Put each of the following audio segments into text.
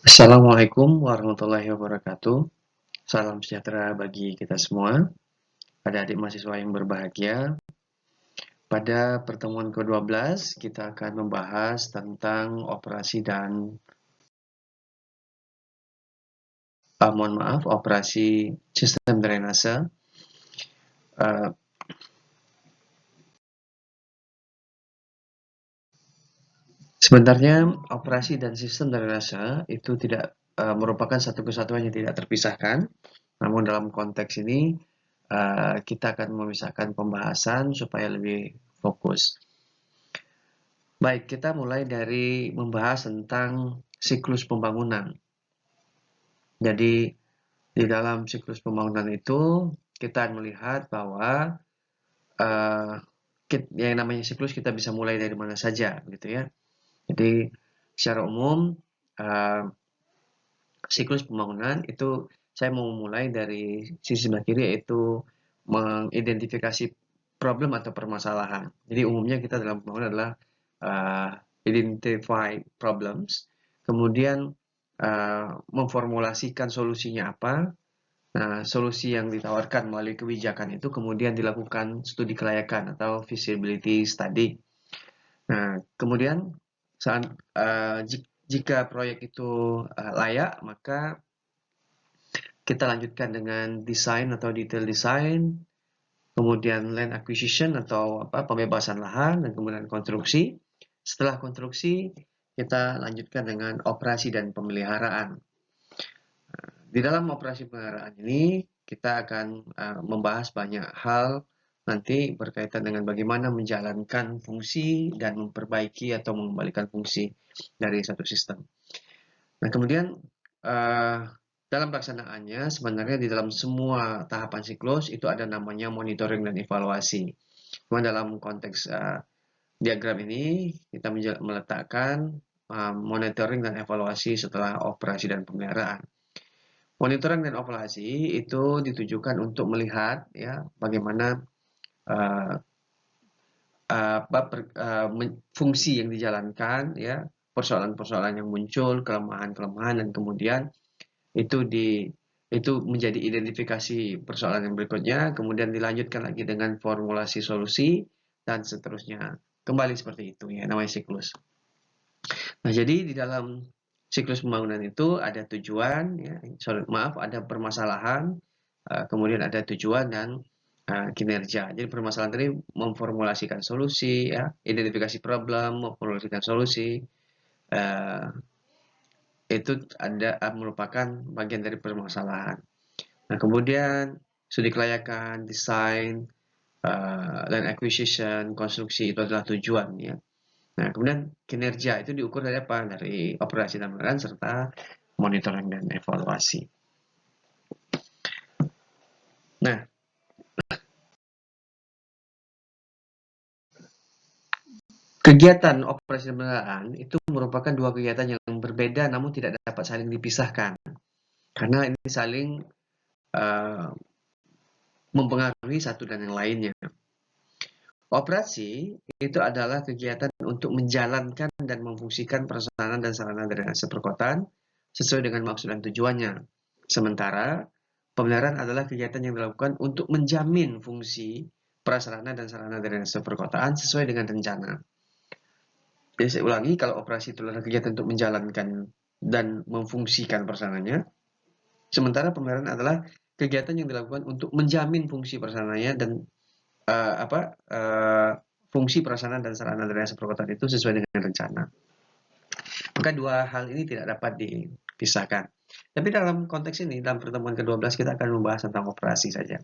Assalamualaikum warahmatullahi wabarakatuh. Salam sejahtera bagi kita semua, adik-adik mahasiswa yang berbahagia. Pada pertemuan ke-12, kita akan membahas tentang operasi dan operasi sistem drainase. Sebenarnya operasi dan sistem drainase itu tidak merupakan satu kesatuan yang tidak terpisahkan. Namun dalam konteks ini kita akan memisahkan pembahasan supaya lebih fokus. Baik, kita mulai dari membahas tentang siklus pembangunan. Jadi, di dalam siklus pembangunan itu, kita melihat bahwa yang namanya siklus kita bisa mulai dari mana saja, gitu ya. Jadi, secara umum, siklus pembangunan itu saya mau mulai dari sisi sebelah kiri, yaitu mengidentifikasi problem atau permasalahan. Jadi, umumnya kita dalam pembangunan adalah identify problems, kemudian memformulasikan solusinya apa. Nah, solusi yang ditawarkan melalui kebijakan itu kemudian dilakukan studi kelayakan atau feasibility study. Nah, kemudian saat jika proyek itu layak, maka kita lanjutkan dengan desain atau detail design, kemudian land acquisition atau pembebasan lahan, dan kemudian konstruksi. Setelah konstruksi, kita lanjutkan dengan operasi dan pemeliharaan. Di dalam operasi pemeliharaan ini, kita akan membahas banyak hal nanti berkaitan dengan bagaimana menjalankan fungsi dan memperbaiki atau mengembalikan fungsi dari satu sistem. Nah, kemudian dalam pelaksanaannya, sebenarnya di dalam semua tahapan siklus itu ada namanya monitoring dan evaluasi. Cuma dalam konteks diagram ini, kita meletakkan monitoring dan evaluasi setelah operasi dan pemeliharaan. Monitoring dan evaluasi itu ditujukan untuk melihat ya bagaimana fungsi yang dijalankan, ya persoalan-persoalan yang muncul, kelemahan-kelemahan, dan kemudian itu menjadi identifikasi persoalan yang berikutnya, kemudian dilanjutkan lagi dengan formulasi solusi dan seterusnya. Kembali seperti itu ya, namanya siklus. Nah, jadi di dalam siklus pembangunan itu ada tujuan, ya, ada permasalahan, kemudian ada tujuan dan kinerja. Jadi permasalahan tadi memformulasikan solusi, ya, identifikasi problem, memformulasikan solusi. Itu merupakan bagian dari permasalahan. Nah, kemudian studi kelayakan, desain, land acquisition, konstruksi itu adalah tujuan, ya. Nah, kemudian kinerja itu diukur dari apa? Dari operasi dan pemeliharaan serta monitoring dan evaluasi. Nah, kegiatan operasi dan pemeliharaan itu merupakan dua kegiatan yang berbeda namun tidak dapat saling dipisahkan. Karena ini saling mempengaruhi satu dan yang lainnya. Operasi itu adalah kegiatan untuk menjalankan dan memfungsikan prasarana dan sarana drainase perkotaan sesuai dengan maksud dan tujuannya. Sementara pemeliharaan adalah kegiatan yang dilakukan untuk menjamin fungsi prasarana dan sarana drainase perkotaan sesuai dengan rencana. Jadi saya ulangi, kalau operasi itu adalah kegiatan untuk menjalankan dan memfungsikan prasarananya, sementara pemeliharaan adalah kegiatan yang dilakukan untuk menjamin fungsi prasarananya dan fungsi prasarana dan sarana drainase perkotaan itu sesuai dengan rencana. Maka dua hal ini tidak dapat dipisahkan. Tapi dalam konteks ini, dalam pertemuan ke-12 kita akan membahas tentang operasi saja.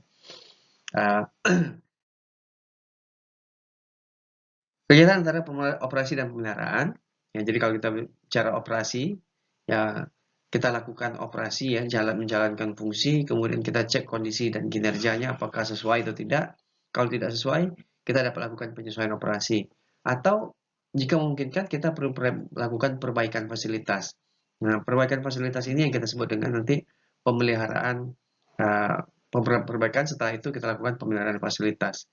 Kegiatan antara operasi dan pemeliharaan, ya, jadi kalau kita bicara operasi, ya kita lakukan operasi, ya, menjalankan fungsi, kemudian kita cek kondisi dan kinerjanya apakah sesuai atau tidak. Kalau tidak sesuai, kita dapat lakukan penyesuaian operasi. Atau jika memungkinkan, kita perlu lakukan perbaikan fasilitas. Nah, perbaikan fasilitas ini yang kita sebut dengan nanti pemeliharaan, perbaikan. Setelah itu kita lakukan pemeliharaan fasilitas.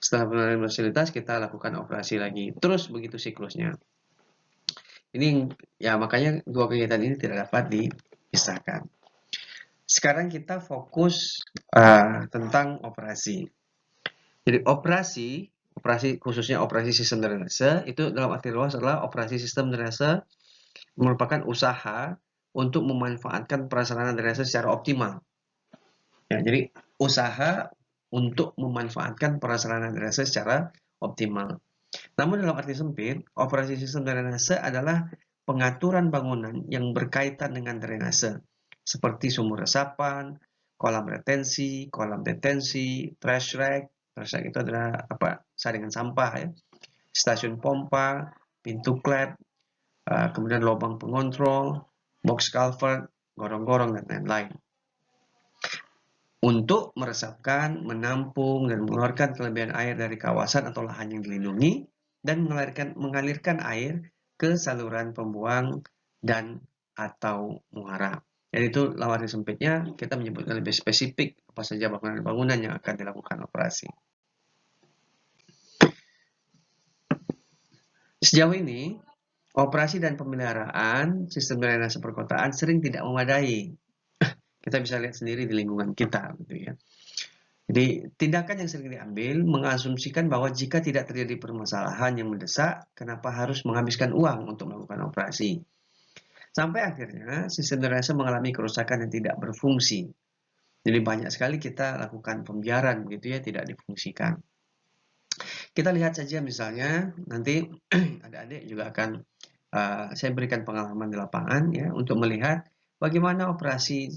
Setelah pemeliharaan fasilitas, kita lakukan operasi lagi. Terus begitu siklusnya. Ini ya makanya dua kegiatan ini tidak dapat dipisahkan. Sekarang kita fokus tentang operasi. Jadi operasi khususnya operasi sistem drainase itu dalam arti luas adalah operasi sistem drainase merupakan usaha untuk memanfaatkan prasarana drainase secara optimal. Ya, jadi usaha untuk memanfaatkan prasarana drainase secara optimal. Namun dalam arti sempit, operasi sistem drainase adalah pengaturan bangunan yang berkaitan dengan drainase, seperti sumur resapan, kolam retensi, kolam detensi, trash rack. Trash rack itu adalah saringan sampah ya, stasiun pompa, pintu klep, kemudian lubang pengontrol, box culvert, gorong-gorong dan lain-lain. Untuk meresapkan, menampung, dan mengeluarkan kelebihan air dari kawasan atau lahan yang dilindungi, dan mengalirkan air ke saluran pembuang dan atau muara. Jadi itu lawan sempitnya, kita menyebutkan lebih spesifik apa saja bangunan-bangunan yang akan dilakukan operasi. Sejauh ini, operasi dan pemeliharaan sistem drainase perkotaan sering tidak memadai. Kita bisa lihat sendiri di lingkungan kita, gitu ya. Jadi, tindakan yang sering diambil mengasumsikan bahwa jika tidak terjadi permasalahan yang mendesak, kenapa harus menghabiskan uang untuk melakukan operasi? Sampai akhirnya, sistem drainase mengalami kerusakan yang tidak berfungsi. Jadi banyak sekali kita lakukan pembiaran, gitu ya, tidak difungsikan. Kita lihat saja misalnya, nanti adik-adik juga akan saya berikan pengalaman di lapangan ya untuk melihat bagaimana operasi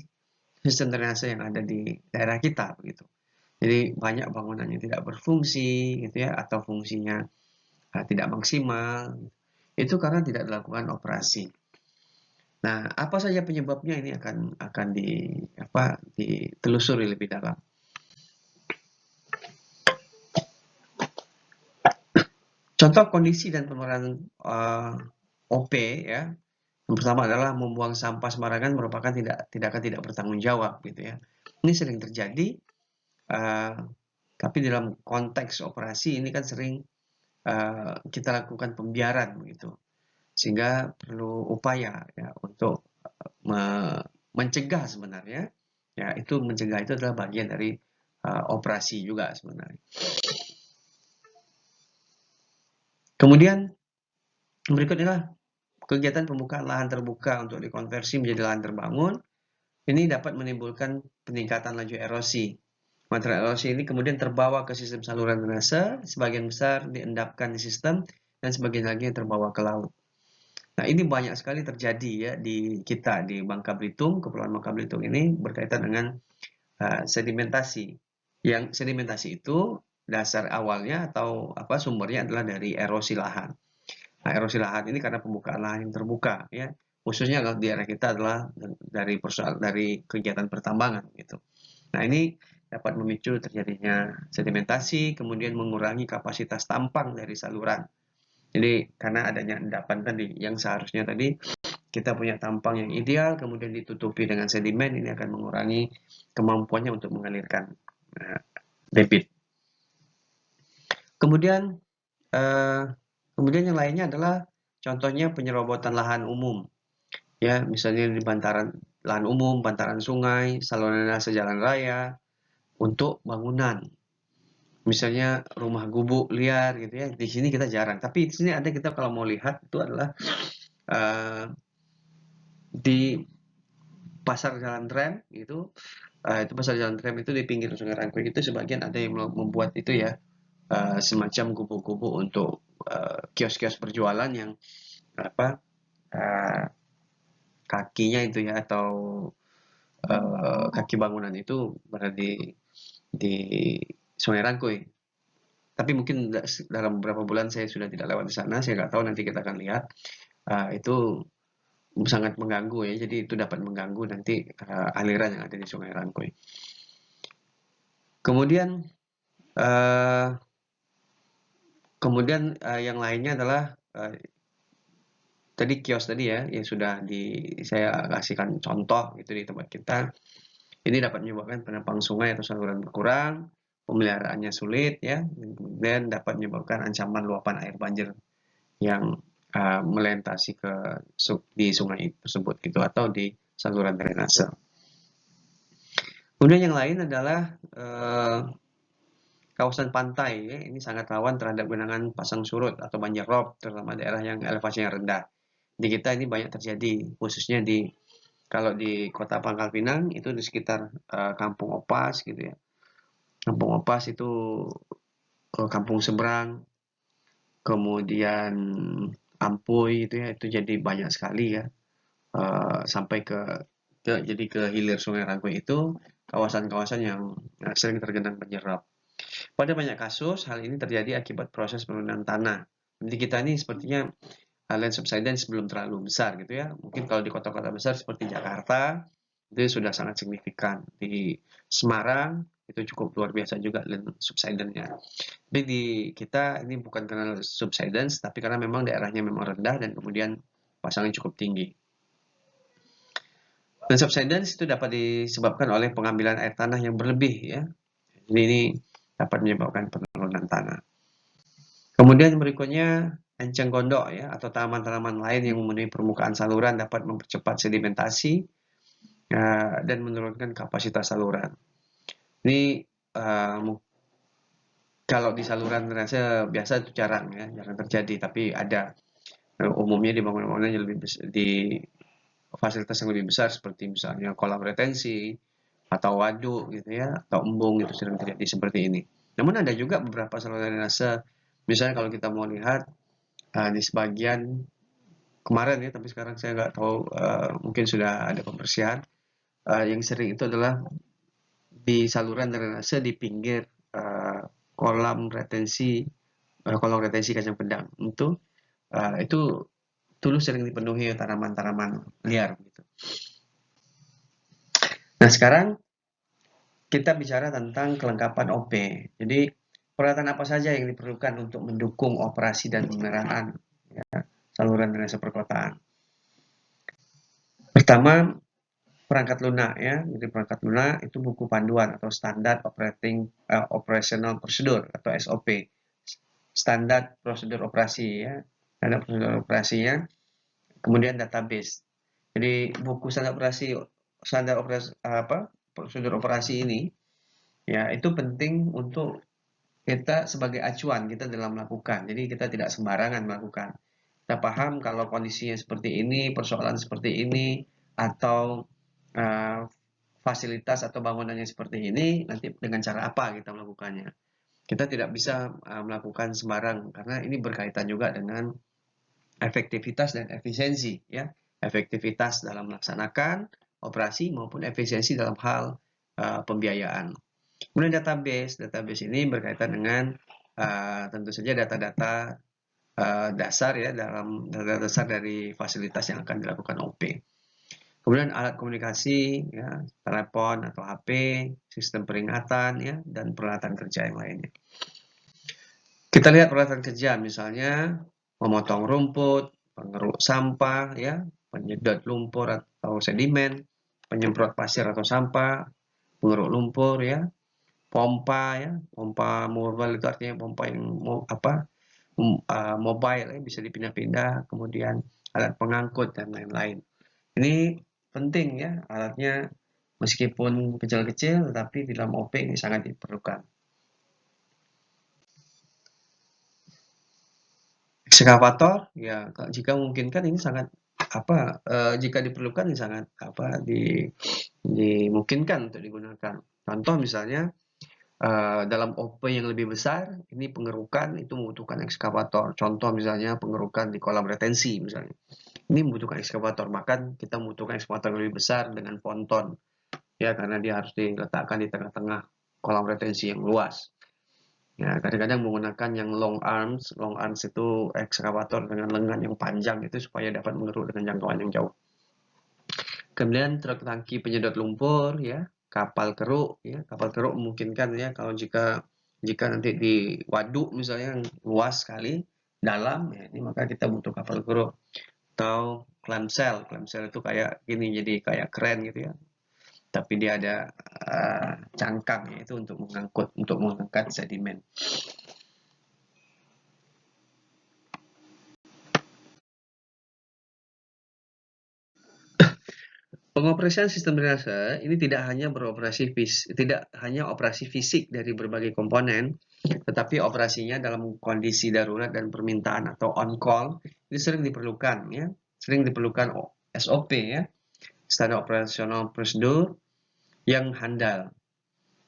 sistem drainase yang ada di daerah kita, begitu. Jadi banyak bangunan yang tidak berfungsi gitu ya atau fungsinya tidak maksimal. Itu karena tidak dilakukan operasi. Nah, apa saja penyebabnya ini akan ditelusuri lebih dalam. Contoh kondisi dan pengelolaan OP ya. Yang pertama adalah membuang sampah sembarangan merupakan tindakan tidak bertanggung jawab gitu ya. Ini sering terjadi tapi dalam konteks operasi ini kan sering kita lakukan pembiaran begitu, sehingga perlu upaya ya untuk mencegah sebenarnya ya, itu mencegah itu adalah bagian dari operasi juga sebenarnya. Kemudian berikutnya kegiatan pembukaan lahan terbuka untuk dikonversi menjadi lahan terbangun. Ini dapat menimbulkan peningkatan laju erosi. Material erosi ini kemudian terbawa ke sistem saluran drainase, sebagian besar diendapkan di sistem, dan sebagian lagi terbawa ke laut. Nah, ini banyak sekali terjadi ya di kita, di Bangka Belitung, Kepulauan Bangka Belitung ini berkaitan dengan sedimentasi. Yang sedimentasi itu dasar awalnya atau sumbernya adalah dari erosi lahan. Nah, erosi lahan ini karena pembukaan lahan yang terbuka ya. Khususnya kalau di area kita adalah dari kegiatan pertambangan gitu. Nah, ini dapat memicu terjadinya sedimentasi, kemudian mengurangi kapasitas tampang dari saluran. Jadi karena adanya endapan tadi, yang seharusnya tadi kita punya tampang yang ideal, kemudian ditutupi dengan sedimen, ini akan mengurangi kemampuannya untuk mengalirkan debit. Kemudian yang lainnya adalah contohnya penyerobotan lahan umum. Ya, misalnya di bantaran lahan umum, bantaran sungai, saluran drainase jalan raya untuk bangunan. Misalnya rumah gubuk liar gitu ya. Di sini kita jarang, tapi di sini ada, kita kalau mau lihat itu adalah di pasar jalan rem itu pasar jalan rem itu di pinggir Sungai Rangkui itu sebagian ada yang membuat itu ya semacam gubuk-gubuk untuk kios-kios berjualan yang kakinya itu ya atau kaki bangunan itu berada di Sungai Rangkui. Tapi mungkin dalam beberapa bulan saya sudah tidak lewat di sana, saya nggak tahu, nanti kita akan lihat. Itu sangat mengganggu ya, jadi itu dapat mengganggu nanti aliran yang ada di Sungai Rangkui. Kemudian yang lainnya adalah tadi kios tadi ya, yang sudah saya kasihkan contoh gitu di tempat kita. Ini dapat menyebabkan penampang sungai atau saluran berkurang, pemeliharaannya sulit ya, dan dapat menyebabkan ancaman luapan air banjir yang melintasi di sungai tersebut gitu atau di saluran drainase. Kemudian yang lain adalah kawasan pantai ya, ini sangat rawan terhadap genangan pasang surut atau banjir rob, terutama daerah yang elevasinya rendah. Di kita ini banyak terjadi, khususnya kalau di Kota Pangkal Pinang itu di sekitar Kampung Opas gitu ya. Kampung Opas itu kampung seberang, kemudian Ampuy itu ya, itu jadi banyak sekali ya. Sampai jadi ke hilir Sungai Rago itu kawasan-kawasan yang sering tergenang banjir rob. Pada banyak kasus, hal ini terjadi akibat proses penurunan tanah. Jadi kita ini sepertinya land subsidence belum terlalu besar gitu ya. Mungkin kalau di kota-kota besar seperti Jakarta, itu sudah sangat signifikan. Di Semarang, itu cukup luar biasa juga land subsidence-nya. Tapi di kita ini bukan karena subsidence, tapi karena memang daerahnya memang rendah dan kemudian pasangnya cukup tinggi. Land subsidence itu dapat disebabkan oleh pengambilan air tanah yang berlebih ya. Jadi ini dapat menyebabkan penurunan tanah. Kemudian berikutnya enceng gondok ya atau tanaman-tanaman lain yang memenuhi permukaan saluran dapat mempercepat sedimentasi dan menurunkan kapasitas saluran. Ini kalau di saluran drainase biasa itu jarang terjadi, tapi ada. Umumnya di bangunan-bangunan yang di fasilitas yang lebih besar seperti misalnya kolam retensi atau waduk gitu ya atau embung itu sering terjadi seperti ini. Namun ada juga beberapa saluran drainase, misalnya kalau kita mau lihat di sebagian kemarin ya, tapi sekarang saya nggak tahu mungkin sudah ada pembersihan. Yang sering itu adalah di saluran drainase di pinggir kolam retensi Kacang Pedang. Itu dulu sering dipenuhi tanaman-tanaman liar gitu. Nah, sekarang kita bicara tentang kelengkapan OP. Jadi, peralatan apa saja yang diperlukan untuk mendukung operasi dan pemeliharaan ya, saluran drainase perkotaan. Pertama, perangkat lunak ya. Jadi perangkat lunak itu buku panduan atau standar operational procedure atau SOP. Standar prosedur operasi ya. Standar prosedur operasinya. Kemudian database. Jadi buku prosedur operasi ini ya itu penting untuk kita sebagai acuan kita dalam melakukan. Jadi kita tidak sembarangan melakukan. Kita paham kalau kondisinya seperti ini, persoalan seperti ini, atau fasilitas atau bangunannya seperti ini, nanti dengan cara apa kita melakukannya. Kita tidak bisa melakukan sembarang karena ini berkaitan juga dengan efektivitas dan efisiensi ya. Efektivitas dalam melaksanakan operasi maupun efisiensi dalam hal pembiayaan. Kemudian database ini berkaitan dengan tentu saja data-data dasar ya dalam data dasar dari fasilitas yang akan dilakukan OP. Kemudian alat komunikasi ya, telepon atau HP, sistem peringatan ya dan peralatan kerja yang lainnya. Kita lihat peralatan kerja misalnya memotong rumput, pengeruk sampah ya, penyedot lumpur atau sedimen, penyemprot pasir atau sampah, pengeruk lumpur ya, pompa ya, pompa mobile itu artinya pompa yang mobile ya, bisa dipindah-pindah, kemudian alat pengangkut dan lain-lain. Ini penting ya alatnya meskipun kecil-kecil tetapi di dalam OP ini sangat diperlukan. Ekskavator ya jika memungkinkan ini sangat jika diperlukan ini sangat dimungkinkan untuk digunakan. Contoh misalnya dalam OP yang lebih besar, ini pengerukan itu membutuhkan ekskavator. Contoh misalnya pengerukan di kolam retensi misalnya. Ini membutuhkan ekskavator, bahkan kita membutuhkan ekskavator yang lebih besar dengan ponton. Ya, karena dia harus diletakkan di tengah-tengah kolam retensi yang luas. Ya, kadang-kadang menggunakan yang long arms itu ekskavator dengan lengan yang panjang itu supaya dapat mengeruk dengan jangkauan yang jauh. Kemudian truk tangki penyedot lumpur ya, kapal keruk ya, kapal keruk memungkinkan ya kalau jika nanti di waduk misalnya yang luas sekali dalam ya ini maka kita butuh kapal keruk atau clamshell itu kayak gini jadi kayak keren gitu ya tapi dia ada cangkang itu untuk mengangkat sedimen. Pengoperasian sistem drainase ini tidak hanya operasi fisik dari berbagai komponen, tetapi operasinya dalam kondisi darurat dan permintaan atau on call ini sering diperlukan ya, SOP ya, standar operasional prosedur yang handal.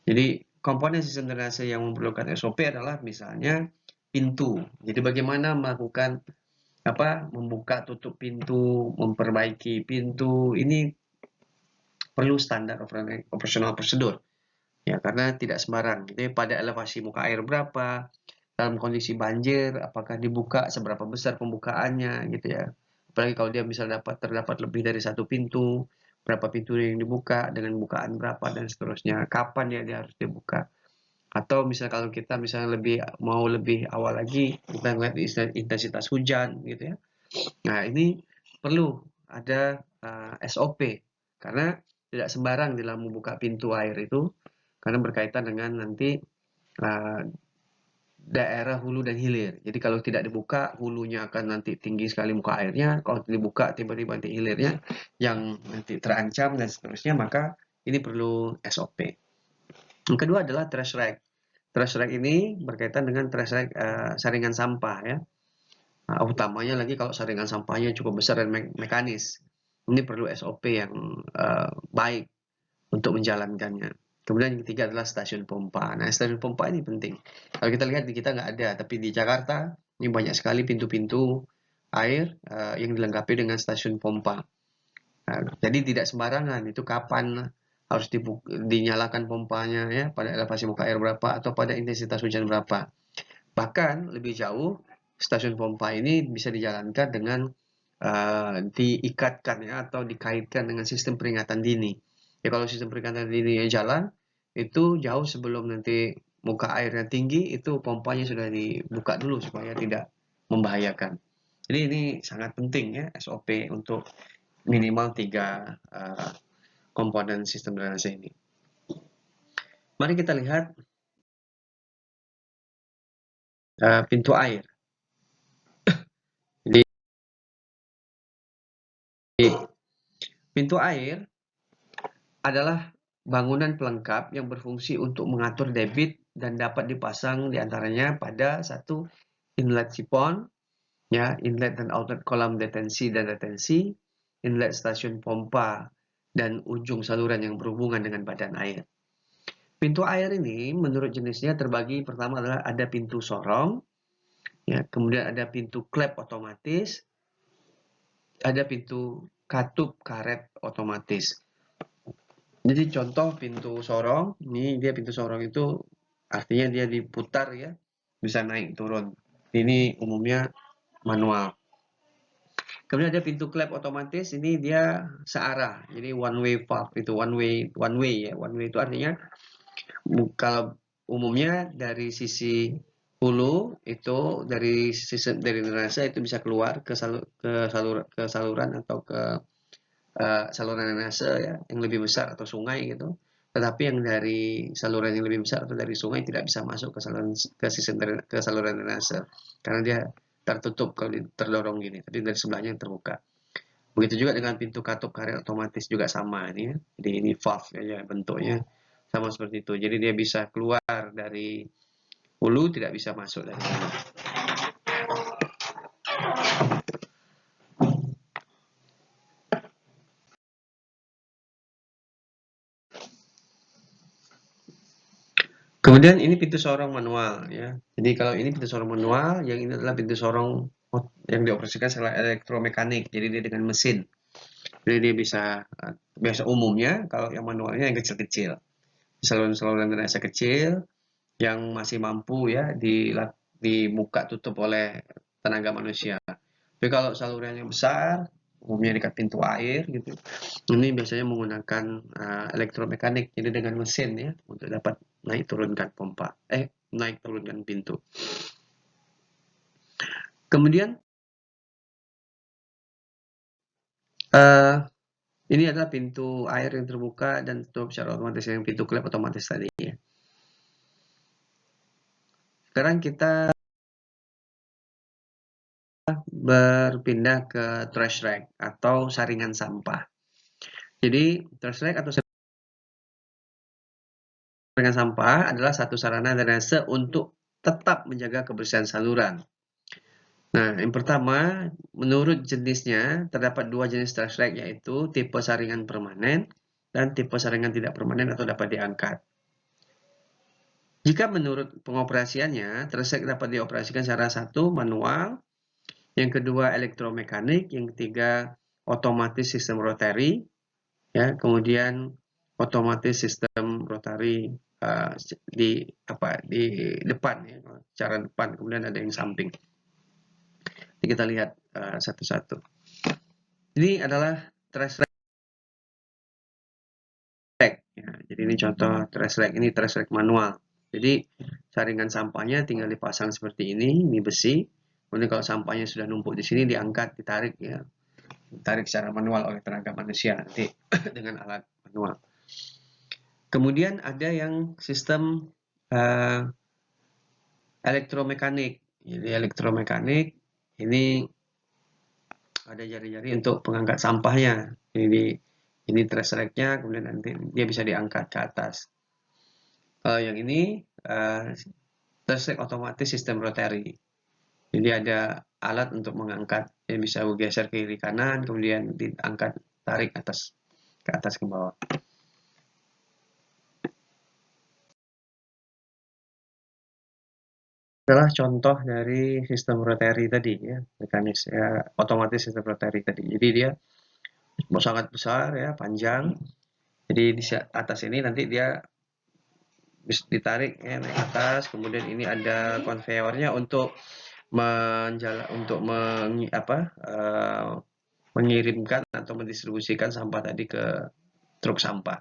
Jadi komponen sistem drainase yang memerlukan SOP adalah misalnya pintu. Jadi bagaimana melakukan membuka tutup pintu, memperbaiki pintu, ini perlu standar operasional prosedur. Ya, karena tidak sembarang. Jadi pada elevasi muka air berapa, dalam kondisi banjir, apakah dibuka, seberapa besar pembukaannya, gitu ya. Apalagi kalau dia bisa terdapat lebih dari satu pintu, berapa pintu yang dibuka, dengan bukaan berapa, dan seterusnya. Kapan ya dia harus dibuka. Atau misalnya kalau kita misalnya mau lebih awal lagi, kita lihat intensitas hujan, gitu ya. Nah, ini perlu ada SOP, karena tidak sembarang dalam membuka pintu air itu, karena berkaitan dengan nanti daerah hulu dan hilir. Jadi kalau tidak dibuka, hulunya akan nanti tinggi sekali muka airnya. Kalau dibuka, tiba-tiba nanti hilirnya yang nanti terancam dan seterusnya, maka ini perlu SOP. Yang kedua adalah trash rag. Trash rag ini berkaitan dengan trash rag saringan sampah ya. Utamanya lagi kalau saringan sampahnya cukup besar dan mekanis. Ini perlu SOP yang baik untuk menjalankannya. Kemudian yang ketiga adalah stasiun pompa. Nah, stasiun pompa ini penting. Kalau kita lihat di kita nggak ada, tapi di Jakarta ini banyak sekali pintu-pintu air yang dilengkapi dengan stasiun pompa. Nah, jadi tidak sembarangan itu kapan harus dinyalakan pompanya ya, pada elevasi muka air berapa atau pada intensitas hujan berapa. Bahkan lebih jauh, stasiun pompa ini bisa dijalankan dengan diikatkan ya atau dikaitkan dengan sistem peringatan dini. Ya kalau sistem peringatan dini yang jalan, itu jauh sebelum nanti muka airnya tinggi, itu pompanya sudah dibuka dulu supaya tidak membahayakan. Jadi ini sangat penting ya SOP untuk minimal 3 komponen sistem drainase ini. Mari kita lihat pintu air. Jadi pintu air adalah bangunan pelengkap yang berfungsi untuk mengatur debit dan dapat dipasang diantaranya pada satu inlet sipon, ya, inlet dan outlet kolam detensi dan retensi, inlet stasiun pompa, dan ujung saluran yang berhubungan dengan badan air. Pintu air ini menurut jenisnya terbagi, pertama adalah ada pintu sorong, ya, kemudian ada pintu klep otomatis, ada pintu katup karet otomatis. Jadi contoh pintu sorong, ini dia pintu sorong itu artinya dia diputar ya, bisa naik turun. Ini umumnya manual. Kemudian ada pintu klep otomatis, ini dia searah. Jadi one way valve itu one way ya. One way itu artinya kalau umumnya dari sisi hulu itu dari drainase itu bisa keluar ke saluran atau ke saluran drainase ya yang lebih besar atau sungai gitu. Tetapi yang dari saluran yang lebih besar atau dari sungai tidak bisa masuk ke saluran drainase karena dia tertutup kalau terdorong gini. Tapi dari sebelahnya yang terbuka. Begitu juga dengan pintu katup karet otomatis juga sama ini ya. Jadi ini valve ya bentuknya sama seperti itu. Jadi dia bisa keluar dari hulu, tidak bisa masuk dari hulu. Kemudian ini pintu sorong manual ya. Jadi kalau ini pintu sorong manual, yang ini adalah pintu sorong yang dioperasikan secara elektromekanik. Jadi dia dengan mesin. Jadi dia bisa biasa umumnya kalau yang manualnya yang kecil-kecil. Saluran-saluran drainase kecil yang masih mampu ya dibuka tutup oleh tenaga manusia. Tapi kalau saluran yang besar, umumnya dekat pintu air gitu, ini biasanya menggunakan elektromekanik, jadi dengan mesin ya, untuk dapat naik turunkan pompa, naik turunkan pintu. Kemudian ini adalah pintu air yang terbuka dan tutup secara otomatis, yang pintu klep otomatis tadi ya. Sekarang kita berpindah ke trash rag atau saringan sampah. Jadi Treslek atau saringan sampah adalah satu sarana drainase untuk tetap menjaga kebersihan saluran. Nah, yang pertama, menurut jenisnya terdapat dua jenis Treslek, yaitu tipe saringan permanen dan tipe saringan tidak permanen atau dapat diangkat. Jika menurut pengoperasiannya, Treslek dapat dioperasikan secara satu manual, yang kedua elektromekanik, yang ketiga otomatis sistem rotary, ya, kemudian otomatis sistem rotary di depan, ya, cara depan, kemudian ada yang samping. Jadi kita lihat satu-satu. Ini adalah Treslek. Ya, jadi ini contoh Treslek, ini Treslek manual. Jadi saringan sampahnya tinggal dipasang seperti ini besi. Kemudian kalau sampahnya sudah numpuk di sini diangkat, ditarik, ya, ditarik secara manual oleh tenaga manusia nanti dengan alat manual. Kemudian ada yang sistem elektromekanik. Jadi elektromekanik ini ada jari-jari untuk pengangkat sampahnya. Ini Tresleknya, kemudian nanti dia bisa diangkat ke atas. Yang ini Treslek otomatis sistem rotary. Jadi ada alat untuk mengangkat, yang bisa bergeser ke kiri kanan, kemudian diangkat, tarik ke atas ke bawah. Adalah contoh dari sistem rotary tadi, ya, mekanis, ya, otomatis sistem rotary tadi. Jadi dia sangat besar, ya, panjang. Jadi di atas ini nanti dia bisa ditarik, ya, naik atas. Kemudian ini ada konveyornya untuk mengirimkan atau mendistribusikan sampah tadi ke truk sampah.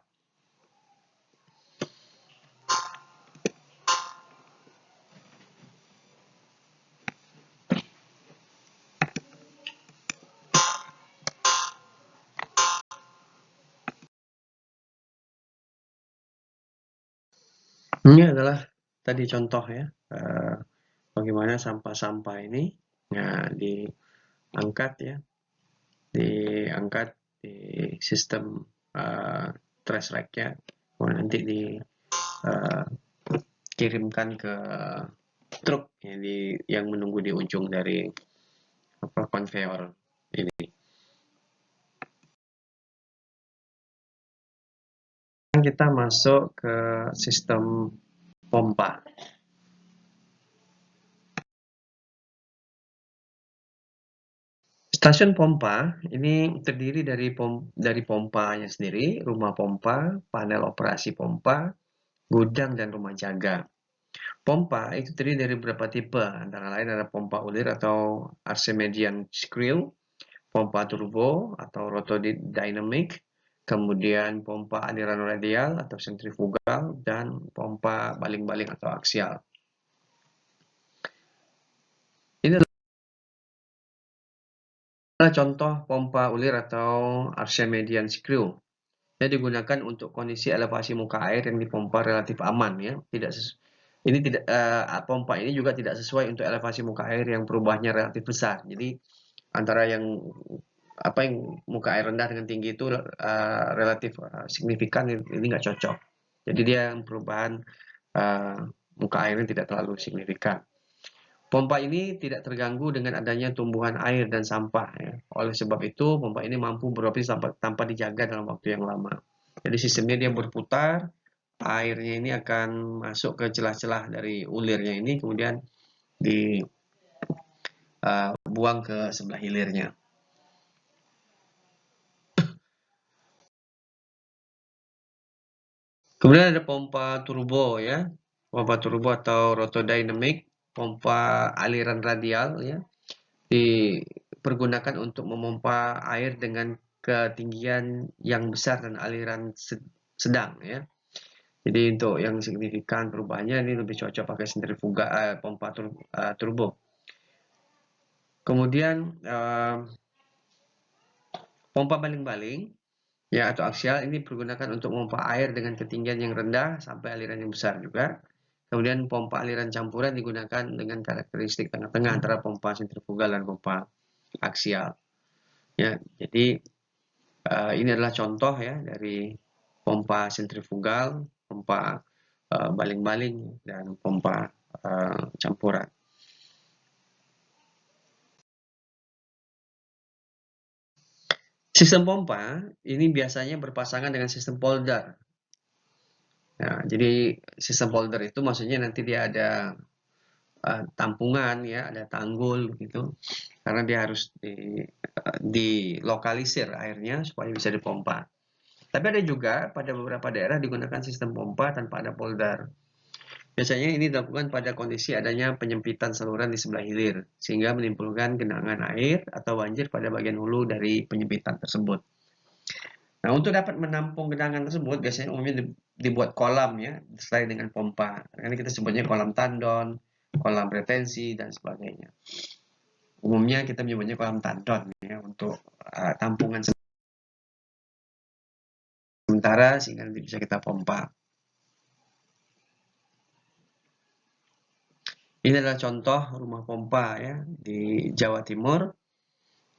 Ini adalah tadi contoh, ya, bagaimana sampah-sampah ini, ya, diangkat, ya, diangkat di sistem Treslek-nya, nanti dikirimkan ke truk, ya, yang menunggu di ujung dari konveyor ini. Kita masuk ke sistem pompa. Stasiun pompa ini terdiri dari pompanya sendiri, rumah pompa, panel operasi pompa, gudang, dan rumah jaga. Pompa itu terdiri dari beberapa tipe, antara lain ada pompa ulir atau Archimedean screw, pompa turbo atau rotodynamic, kemudian pompa aliran radial atau sentrifugal, dan pompa baling-baling atau aksial. Ini adalah contoh pompa ulir atau Archimedean screw. Dia digunakan untuk kondisi elevasi muka air yang dipompa relatif aman, ya. Pompa ini juga tidak sesuai untuk elevasi muka air yang perubahannya relatif besar. Jadi antara yang muka air rendah dengan tinggi itu relatif signifikan, ini nggak cocok. Jadi dia perubahan muka airnya tidak terlalu signifikan. Pompa ini tidak terganggu dengan adanya tumbuhan air dan sampah, ya. Oleh sebab itu, pompa ini mampu beroperasi tanpa dijaga dalam waktu yang lama. Jadi sistemnya dia berputar, airnya ini akan masuk ke celah-celah dari ulirnya ini, kemudian dibuang ke sebelah hilirnya. Kemudian ada pompa turbo, ya. Pompa turbo atau rotodynamic, pompa aliran radial, ya. Dipergunakan untuk memompa air dengan ketinggian yang besar dan aliran sedang, ya. Jadi untuk yang signifikan perubahannya ini lebih cocok pakai sentrifuga, pompa turbo. Kemudian pompa baling-baling, ya, atau aksial ini digunakan untuk memompa air dengan ketinggian yang rendah sampai aliran yang besar juga. Kemudian pompa aliran campuran digunakan dengan karakteristik tengah-tengah antara pompa sentrifugal dan pompa aksial. Ya, jadi Ini adalah contoh ya dari pompa sentrifugal, pompa baling-baling, dan pompa campuran. Sistem pompa ini biasanya berpasangan dengan sistem polder. Nah, jadi sistem polder itu maksudnya nanti dia ada tampungan ya, ada tanggul gitu, karena dia harus dilokalisir airnya supaya bisa dipompa. Tapi ada juga pada beberapa daerah digunakan sistem pompa tanpa ada polder. Biasanya ini dilakukan pada kondisi adanya penyempitan saluran di sebelah hilir, sehingga menimbulkan genangan air atau banjir pada bagian hulu dari penyempitan tersebut. Nah, untuk dapat menampung genangan tersebut, biasanya umumnya dibuat kolam ya, disertai dengan pompa. Ini kita sebutnya kolam tandon, kolam retensi, dan sebagainya. Umumnya kita menyebutnya kolam tandon ya, untuk tampungan sementara sehingga nanti bisa kita pompa. Ini adalah contoh rumah pompa ya di Jawa Timur.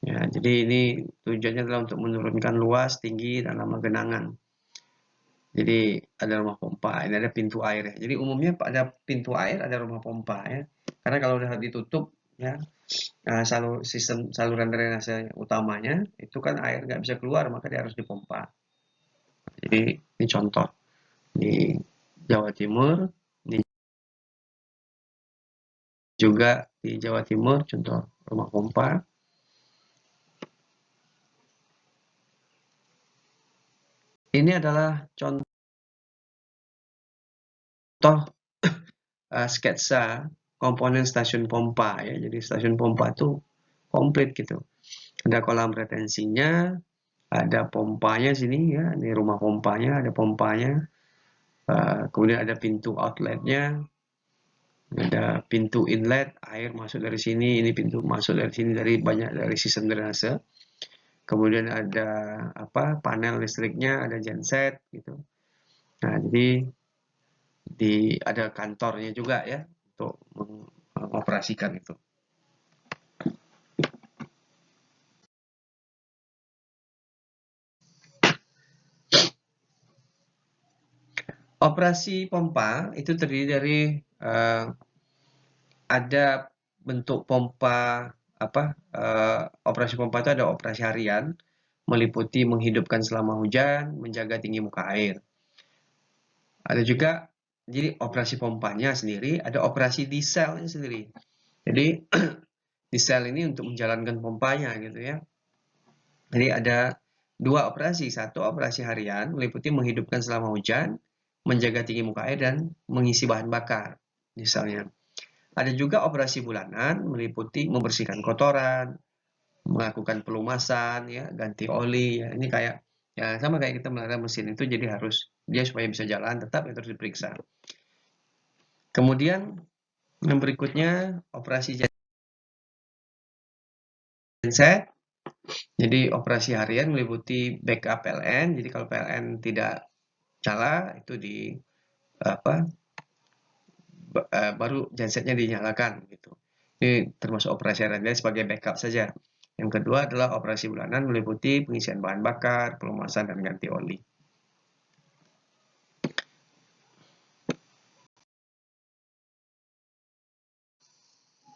Ya, jadi ini tujuannya adalah untuk menurunkan luas, tinggi, dan lama genangan. Jadi ada rumah pompa, ini ada pintu air ya. Jadi umumnya pada pintu air ada rumah pompa ya. Karena kalau udah ditutup ya, sistem saluran drainase utamanya itu kan air nggak bisa keluar, maka dia harus dipompa. Jadi ini contoh di Jawa Timur, ini juga di Jawa Timur contoh rumah pompa. Ini adalah contoh sketsa komponen stasiun pompa ya. Jadi stasiun pompa itu komplit gitu. Ada kolam retensinya, ada pompanya sini ya, ini rumah pompanya, ada pompanya. Kemudian ada pintu outletnya, ada pintu inlet, air masuk dari sini, ini pintu masuk dari sini dari banyak dari sistem drainase. Kemudian ada panel listriknya, ada genset gitu. Nah, jadi ada kantornya juga ya untuk mengoperasikan itu. Operasi pompa itu terdiri dari ada bentuk pompa operasi pompa itu ada operasi harian, meliputi menghidupkan selama hujan, menjaga tinggi muka air. Ada juga jadi operasi pompanya sendiri, ada operasi dieselnya sendiri. Jadi diesel ini untuk menjalankan pompanya gitu ya. Jadi ada dua operasi, satu operasi harian meliputi menghidupkan selama hujan, menjaga tinggi muka air, dan mengisi bahan bakar misalnya. Ada juga operasi bulanan meliputi membersihkan kotoran, melakukan pelumasan ya, ganti oli ya. Ini kayak ya sama kayak kita melihara mesin itu, jadi harus dia supaya bisa jalan tetap itu harus diperiksa. Kemudian yang berikutnya operasi genset. Jadi operasi harian meliputi backup PLN. Jadi kalau PLN tidak nyala itu baru gensetnya dinyalakan gitu. Ini termasuk operasi harian sebagai backup saja. Yang kedua adalah operasi bulanan meliputi pengisian bahan bakar, pelumasan, dan ganti oli.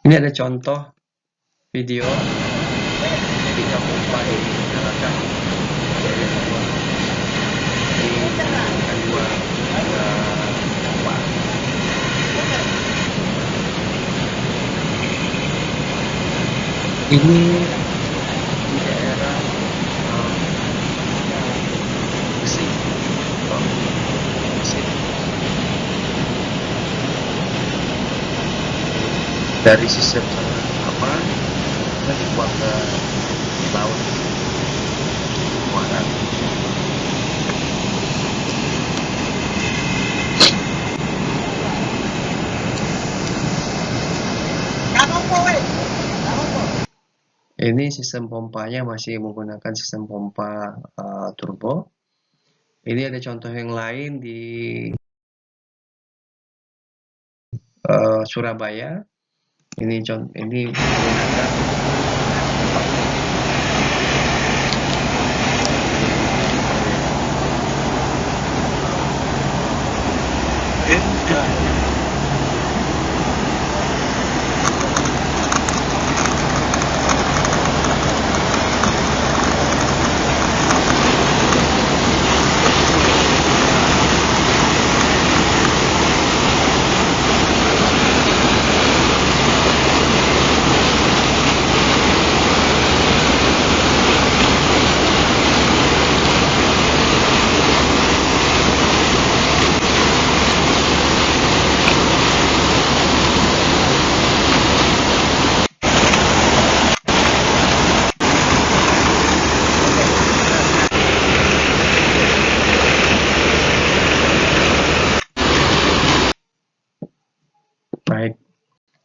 Ini ada contoh video ketika pompa dinyalakan. Ini di daerah Gresik, dari sistem kita dibuat ke laut muara. Ini sistem pompanya masih menggunakan sistem pompa turbo. Ini ada contoh yang lain di Surabaya. Ini menggunakan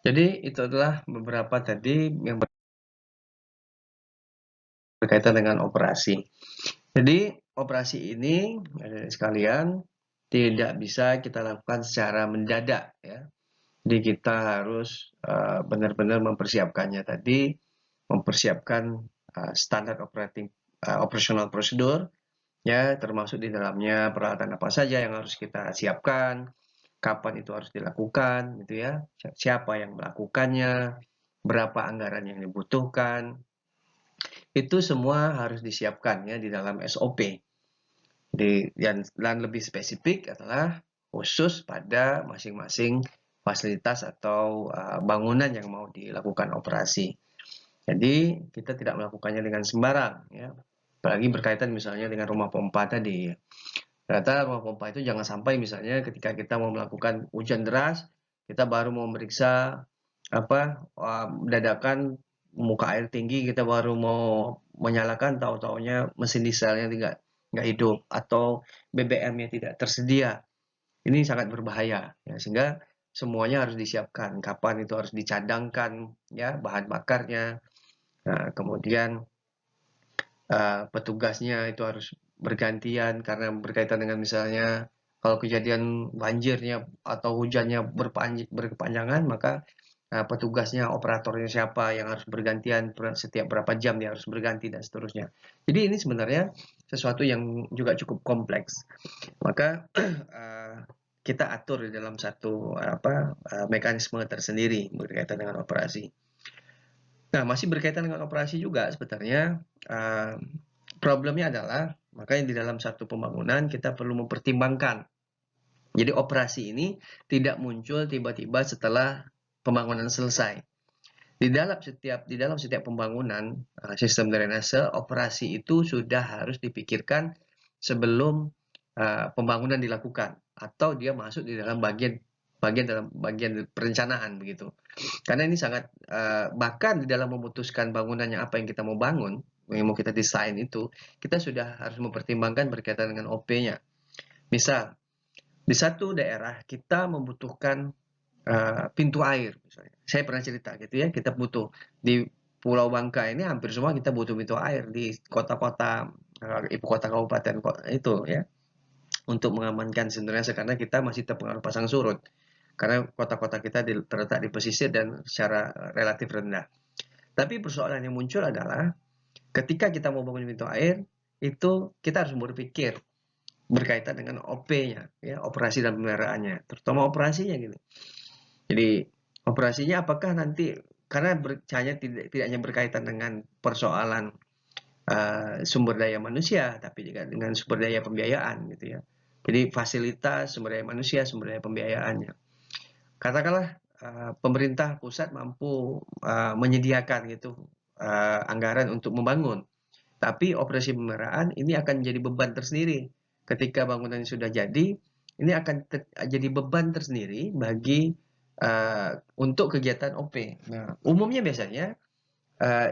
Jadi itu adalah beberapa tadi yang berkaitan dengan operasi. Jadi operasi ini sekalian tidak bisa kita lakukan secara mendadak ya. Jadi kita harus benar-benar mempersiapkannya tadi, mempersiapkan standar operational prosedur ya, termasuk di dalamnya peralatan apa saja yang harus kita siapkan, kapan itu harus dilakukan gitu ya, siapa yang melakukannya, berapa anggaran yang dibutuhkan, itu semua harus disiapkan ya di dalam SOP. Dan lebih spesifik adalah khusus pada masing-masing fasilitas atau bangunan yang mau dilakukan operasi. Jadi kita tidak melakukannya dengan sembarang ya. Apalagi berkaitan misalnya dengan rumah pompa tadi. Ternyata rumah pompa itu jangan sampai misalnya ketika kita mau melakukan hujan deras, kita baru mau memeriksa dadakan muka air tinggi, kita baru mau menyalakan, tahu-taunya mesin dieselnya nggak hidup atau BBM-nya tidak tersedia. Ini sangat berbahaya ya, sehingga semuanya harus disiapkan. Kapan itu harus dicadangkan ya bahan bakarnya. Nah, kemudian petugasnya itu harus bergantian karena berkaitan dengan misalnya kalau kejadian banjirnya atau hujannya berkepanjangan, maka petugasnya, operatornya siapa yang harus bergantian setiap berapa jam dia harus berganti dan seterusnya. Jadi ini sebenarnya sesuatu yang juga cukup kompleks. Maka kita atur di dalam satu mekanisme tersendiri berkaitan dengan operasi. Nah, masih berkaitan dengan operasi juga sebenarnya problemnya adalah makanya di dalam satu pembangunan kita perlu mempertimbangkan. Jadi operasi ini tidak muncul tiba-tiba setelah pembangunan selesai. Di dalam setiap pembangunan sistem drainase, operasi itu sudah harus dipikirkan sebelum pembangunan dilakukan atau dia masuk di dalam bagian perencanaan begitu. Karena ini sangat bahkan di dalam memutuskan bangunannya apa yang kita mau bangun, yang mau kita desain itu, kita sudah harus mempertimbangkan berkaitan dengan OP-nya. Misal, di satu daerah kita membutuhkan pintu air misalnya. Saya pernah cerita gitu ya, kita butuh di Pulau Bangka ini hampir semua kita butuh pintu air di kota-kota ibu kota kabupaten itu ya untuk mengamankan sebenarnya karena kita masih terpengaruh pasang surut karena kota-kota kita terletak di pesisir dan secara relatif rendah. Tapi persoalan yang muncul adalah ketika kita mau bangun pintu air itu kita harus berpikir berkaitan dengan OP-nya ya, operasi dan pemeliharaannya, terutama operasinya gitu. Jadi operasinya apakah nanti karena tidak hanya berkaitan dengan persoalan sumber daya manusia, tapi juga dengan sumber daya pembiayaan gitu ya. Jadi fasilitas, sumber daya manusia, sumber daya pembiayaannya. Katakanlah pemerintah pusat mampu menyediakan gitu anggaran untuk membangun, tapi operasi pemeliharaan ini akan jadi beban tersendiri. Ketika bangunan sudah jadi, ini akan jadi beban tersendiri bagi untuk kegiatan OP. Nah, umumnya biasanya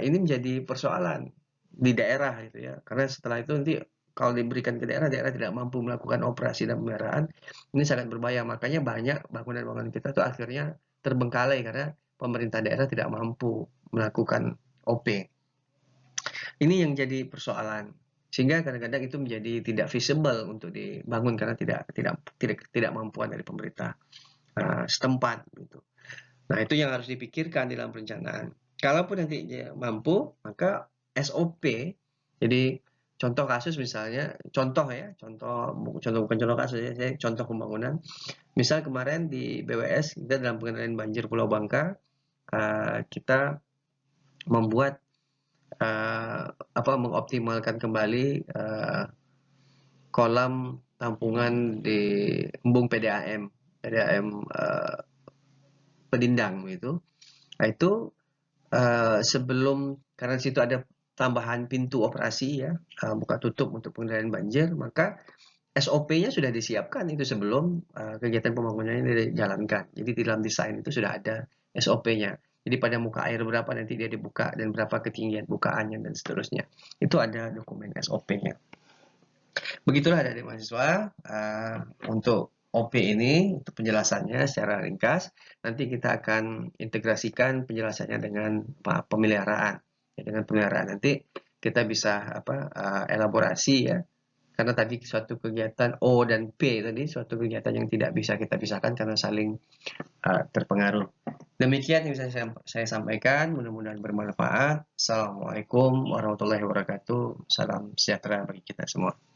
ini menjadi persoalan di daerah gitu ya. Karena setelah itu nanti kalau diberikan ke daerah, daerah tidak mampu melakukan operasi dan pemeliharaan, ini sangat berbahaya. Makanya banyak bangunan-bangunan kita tuh akhirnya terbengkalai karena pemerintah daerah tidak mampu melakukan OP. Ini yang jadi persoalan. Sehingga kadang-kadang itu menjadi tidak feasible untuk dibangun karena tidak mampuan dari pemerintah setempat gitu. Nah, itu yang harus dipikirkan dalam perencanaan. Kalaupun nanti dia mampu, maka SOP, jadi contoh kasus misalnya, bukan contoh kasus ya, saya contoh pembangunan. Misal kemarin di BWS, kita dalam pengendalian banjir Pulau Bangka, kita membuat mengoptimalkan kembali kolam tampungan di embung PDAM Pedindang gitu. Nah itu sebelum karena di situ ada tambahan pintu operasi ya, buka tutup untuk pengendalian banjir, maka SOP-nya sudah disiapkan itu sebelum kegiatan pembangunannya dijalankan. Jadi di dalam desain itu sudah ada SOP-nya. Jadi pada muka air berapa nanti dia dibuka dan berapa ketinggian bukaannya dan seterusnya. Itu ada dokumen SOP-nya. Begitulah dari mahasiswa untuk OP ini untuk penjelasannya secara ringkas. Nanti kita akan integrasikan penjelasannya dengan pemeliharaan. Ya, dengan pemeliharaan nanti kita bisa elaborasi ya. Karena tadi suatu kegiatan O dan P tadi suatu kegiatan yang tidak bisa kita pisahkan karena saling terpengaruh. Demikian yang bisa saya sampaikan, mudah-mudahan bermanfaat. Assalamualaikum warahmatullahi wabarakatuh. Salam sejahtera bagi kita semua.